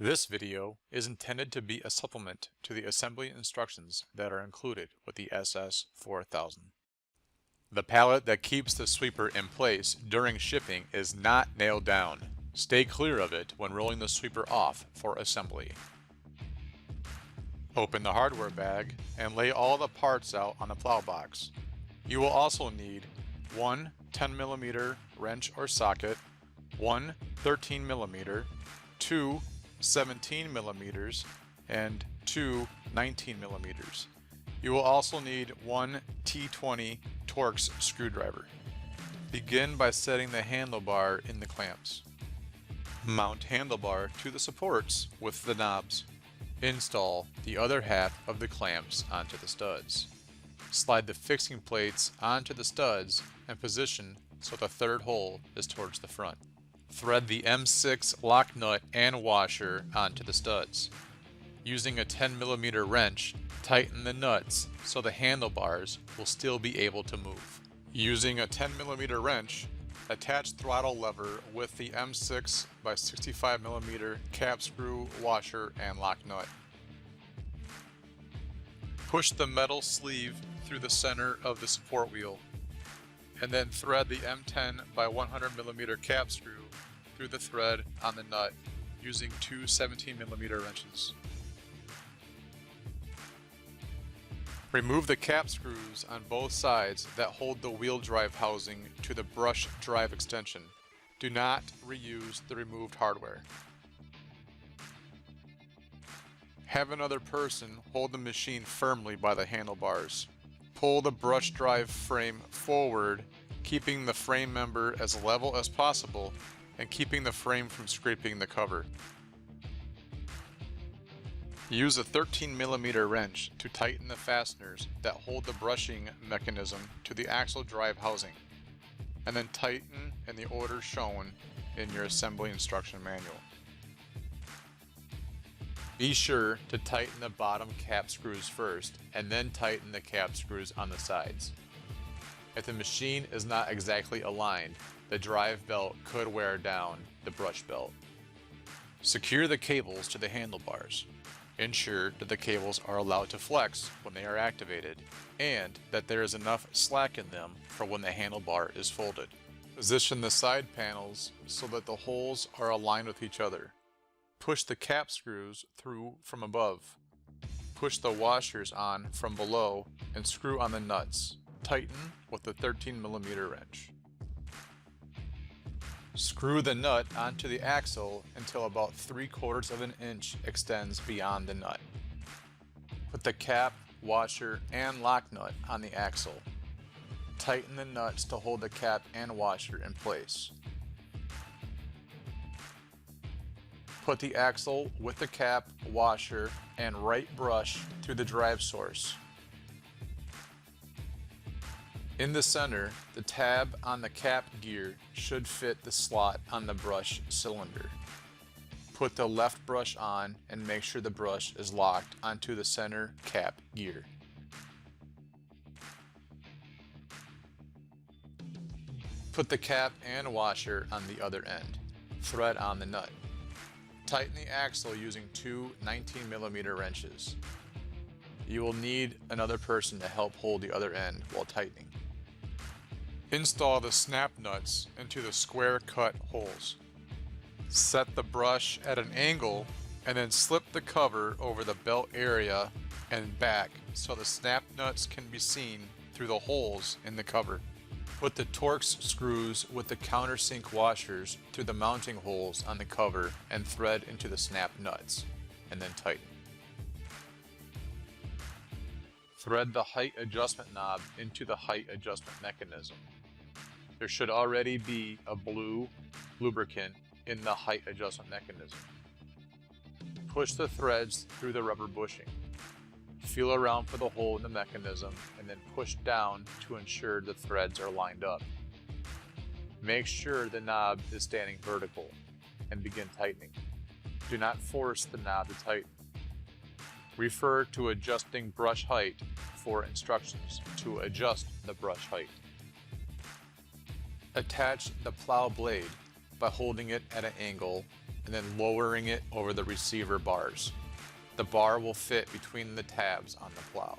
This video is intended to be a supplement to the assembly instructions that are included with the SS-4000. The pallet that keeps the sweeper in place during shipping is not nailed down. Stay clear of it when rolling the sweeper off for assembly. Open the hardware bag and lay all the parts out on the plow box. You will also need one 10mm wrench or socket, one 13mm, two 17mm, and two 19mm. You will also need one T20 Torx screwdriver. Begin by setting the handlebar in the clamps. Mount handlebar to the supports with the knobs. Install the other half of the clamps onto the studs. Slide the fixing plates onto the studs and position so the third hole is towards the front. Thread the M6 lock nut and washer onto the studs. Using a 10mm wrench, tighten the nuts so the handlebars will still be able to move. Using a 10mm wrench, attach throttle lever with the M6 by 65mm cap screw, washer, and lock nut. Push the metal sleeve through the center of the support wheel, and then thread the M10 by 100mm cap screw through the thread on the nut using two 17mm wrenches. Remove the cap screws on both sides that hold the wheel drive housing to the brush drive extension. Do not reuse the removed hardware. Have another person hold the machine firmly by the handlebars. Pull the brush drive frame forward, keeping the frame member as level as possible and keeping the frame from scraping the cover. Use a 13mm wrench to tighten the fasteners that hold the brushing mechanism to the axle drive housing, and then tighten in the order shown in your assembly instruction manual. Be sure to tighten the bottom cap screws first, and then tighten the cap screws on the sides. If the machine is not exactly aligned, the drive belt could wear down the brush belt. Secure the cables to the handlebars. Ensure that the cables are allowed to flex when they are activated, and that there is enough slack in them for when the handlebar is folded. Position the side panels so that the holes are aligned with each other. Push the cap screws through from above. Push the washers on from below and screw on the nuts. Tighten with the 13mm wrench. Screw the nut onto the axle until about 3/4 of an inch extends beyond the nut. Put the cap, washer, and lock nut on the axle. Tighten the nuts to hold the cap and washer in place. Put the axle with the cap, washer, and right brush through the drive source. In the center, the tab on the cap gear should fit the slot on the brush cylinder. Put the left brush on and make sure the brush is locked onto the center cap gear. Put the cap and washer on the other end. Thread on the nut. Tighten the axle using two 19mm wrenches. You will need another person to help hold the other end while tightening. Install the snap nuts into the square cut holes. Set the brush at an angle and then slip the cover over the belt area and back so the snap nuts can be seen through the holes in the cover. Put the Torx screws with the countersink washers through the mounting holes on the cover and thread into the snap nuts, and then tighten. Thread the height adjustment knob into the height adjustment mechanism. There should already be a blue lubricant in the height adjustment mechanism. Push the threads through the rubber bushing. Feel around for the hole in the mechanism and then push down to ensure the threads are lined up. Make sure the knob is standing vertical and begin tightening. Do not force the knob to tighten. Refer to adjusting brush height for instructions to adjust the brush height. Attach the plow blade by holding it at an angle and then lowering it over the receiver bars. The bar will fit between the tabs on the plow.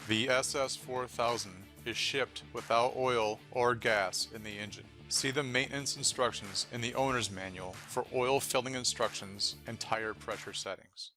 The SS-4000 is shipped without oil or gas in the engine. See the maintenance instructions in the owner's manual for oil filling instructions and tire pressure settings.